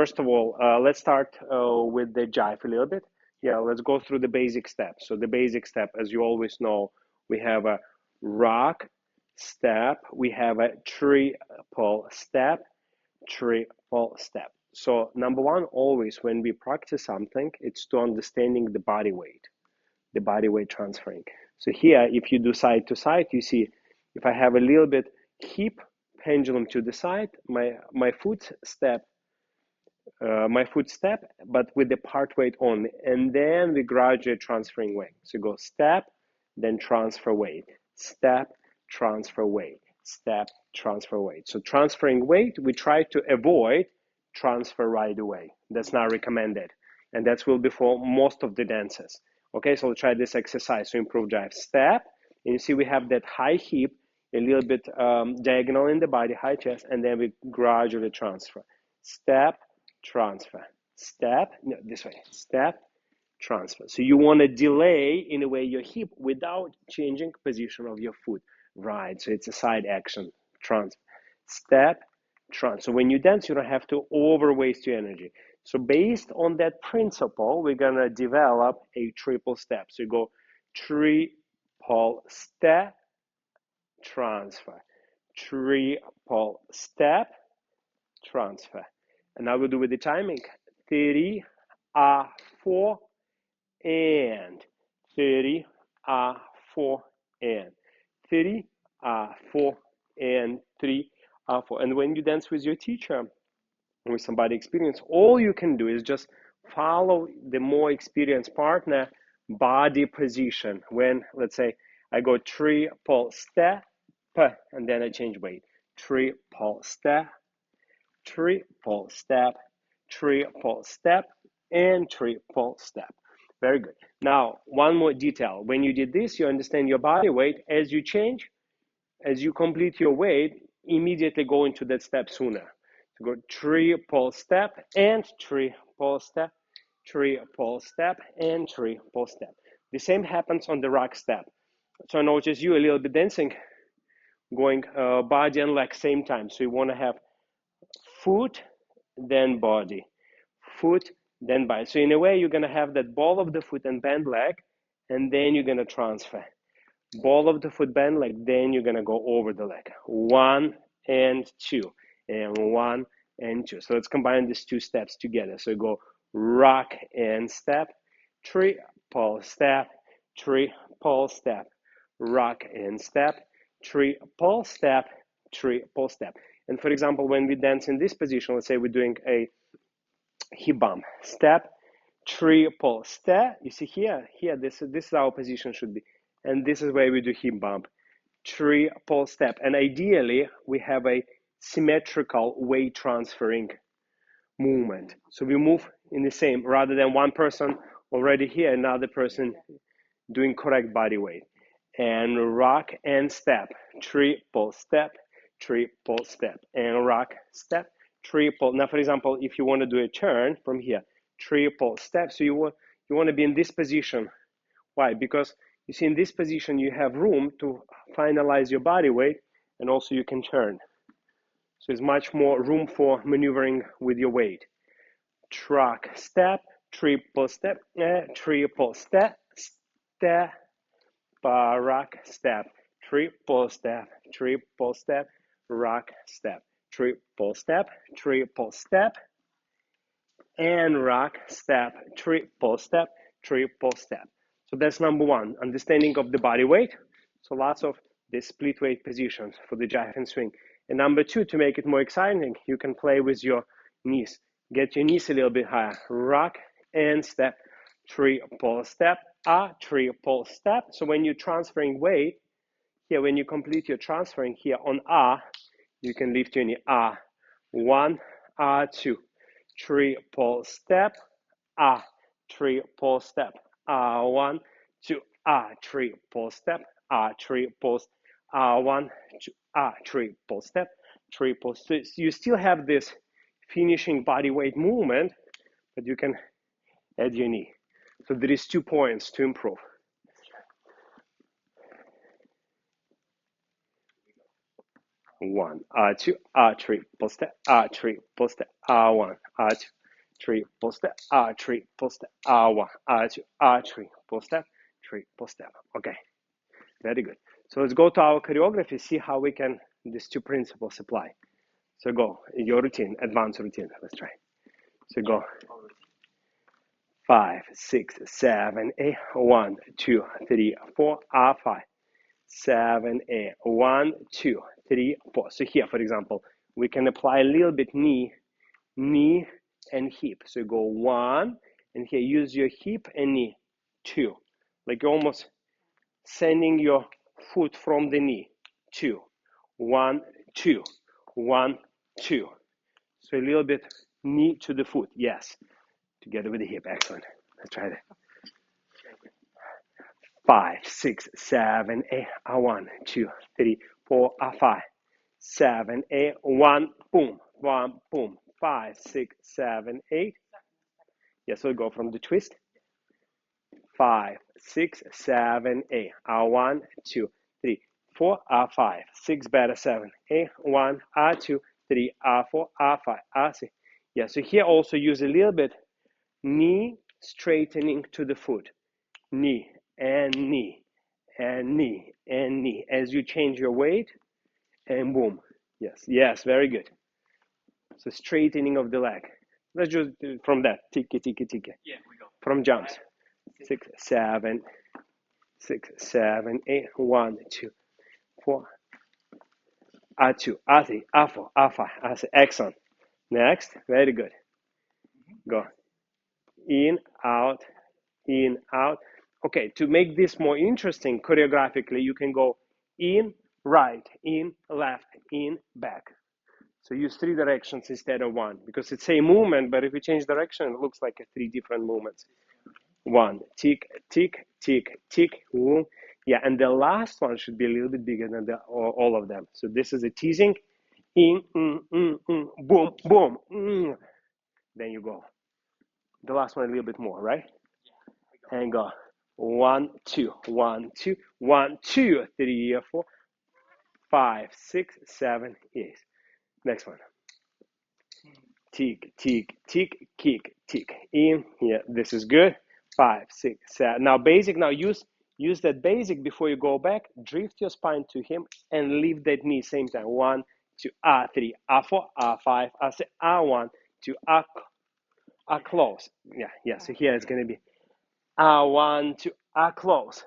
First of all, let's start with the jive a little bit. Yeah, let's go through the basic steps. So the basic step, as you always know, we have a rock step, we have a triple step, triple step. So number one, always when we practice something, it's to understanding the body weight transferring. So here, if you do side to side, you see, if I have a little bit hip pendulum to the side, my foot step, but with the part weight only, and then we gradually transferring weight. So go step, then transfer weight, step, transfer weight, step, transfer weight. So transferring weight, we try to avoid transfer right away. That's not recommended, and that will be for most of the dances. Okay, so we'll try this exercise to improve jive. Step, and you see we have that high hip, a little bit diagonal in the body, high chest, and then we gradually transfer. Step, transfer, step, no, this way, step, transfer. So you want to delay in a way your hip without changing position of your foot, right? So it's a side action, transfer, step, transfer. So when you dance, you don't have to over waste your energy. So based on that principle, we're gonna develop a triple step. So you go triple step, transfer, triple step, transfer. And now we'll do with the timing. 3, 4, and 3, 4, and 3, 4, and 3, 4. And when you dance with your teacher, with somebody experienced, all you can do is just follow the more experienced partner body position. When, let's say, I go triple step, and then I change weight. Triple step, triple step, triple step, and triple step. Very good. Now, one more detail. When you did this, you understand your body weight. As you change, as you complete your weight, immediately go into that step sooner. So go triple step and triple step, triple step, and triple step. The same happens on the rock step. So I notice you a little bit dancing, going body and leg same time. So you want to have foot, then body, foot, then body. So in a way, you're going to have that ball of the foot and bend leg, and then you're going to transfer. Ball of the foot, bend leg, then you're going to go over the leg. 1 and 2, and 1 and 2. So let's combine these two steps together. So you go rock and step, triple step, triple step, rock and step, triple step, triple step. And for example, when we dance in this position, let's say we're doing a hip bump, step, triple step. You see here, this is our position should be. And this is where we do hip bump, triple step. And ideally, we have a symmetrical weight transferring movement. So we move in the same, rather than one person already here, another person doing correct body weight. And rock and step, triple step, triple step, and rock, step, triple. Now, for example, if you want to do a turn from here, triple step. So you want to be in this position. Why? Because you see in this position, you have room to finalize your body weight, and also you can turn. So it's much more room for maneuvering with your weight. Rock, step, triple step, triple step, step, rock, step, triple step, triple step, rock, step, triple step, triple step, and rock, step, triple step, triple step. So that's number one, understanding of the body weight. So lots of the split weight positions for the jive and swing. And number two, to make it more exciting, you can play with your knees. Get your knees a little bit higher. Rock and step, triple step, triple step. So when you're transferring weight, here, when you complete your transferring here on you can lift your knee. 1, 2, triple step, triple step, 1, 2, triple step, triple, 1, 2, triple step, triple. So you still have this finishing body weight movement, but you can add your knee. So there is 2 points to improve. 1, R2, R3, poste, R3, poste, R1, R2, 3, poste, R3, poste, R1, R2, R3, poste, 3, poste. Okay, very good. So let's go to our choreography, see how we can, these two principles apply. So go, your routine, advanced routine, let's try. So go, 5, 6, 7, 8, 1, 2, 3, 4, R5, 7, 8, 1, 2, 3, 4. So here, for example, we can apply a little bit knee, and hip. So go 1, and here use your hip and knee, 2. Like you're almost sending your foot from the knee, 2, 1, 2, 1, 2. So a little bit knee to the foot, yes, together with the hip, excellent. Let's try that. 5, 6, 7, 8, 1, 2, 3, 4, 5, 7, 8, 1, boom, 1, boom, 5, 6, 7, 8. Yes, we'll go from the twist. 5, 6, 7, 8, 1, 2, 3, 4, 5, 6, better, 7, 8, 1, 2, 3, 4, 5, 6. Yeah, so here also use a little bit knee straightening to the foot. Knee and knee and knee and knee as you change your weight, and boom. Yes, very good. So straightening of the leg. Let's just do from that. Tiki. Yeah, we go. From jumps. 6, 7, 8, 1, 2, 4, 2, 3, 4, 5, 6. Excellent. Next, very good. Go. In, out, in, out. Okay, to make this more interesting choreographically, you can go in, right, in, left, in, back. So use 3 directions instead of 1, because it's a movement, but if you change direction, it looks like 3 different movements. 1, tick, tick, tick, tick, boom. Yeah, and the last one should be a little bit bigger than all of them. So this is a teasing. In, boom, boom. Then you go. The last one a little bit more, right? And go. 1, 2, 1, 2, 1, 2, 3, 4, 5, 6, 7, 8. Next one. Tick, tick, tick, kick, tick. In. Yeah, this is good. 5, 6, 7. Now basic. Now use that basic before you go back. Drift your spine to him and leave that knee same time. 1, 2, 3, 4, 5, 6, 1, 2, close. Yeah. So here it's gonna be 1, 2, close,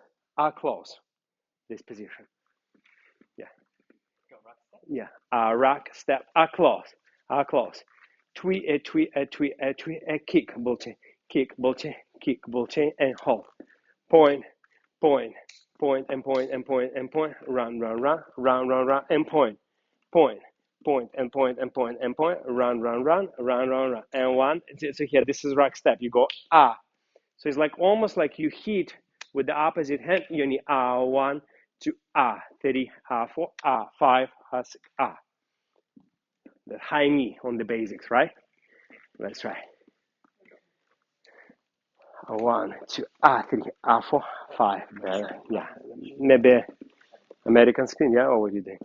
close. This position. Yeah. Rock, step, close, close. Tweet, kick, bolting, and hold. Point, and point, run, and point, and point, run, and 1. So here, this is rock step. You go, So it's like almost like you hit with the opposite hand, you need 1, 2, 3, 4, 5, 6, The high knee on the basics, right? Let's try. 1, 2, 3, 4, 5. Yeah, maybe American spin, yeah, or what do you think?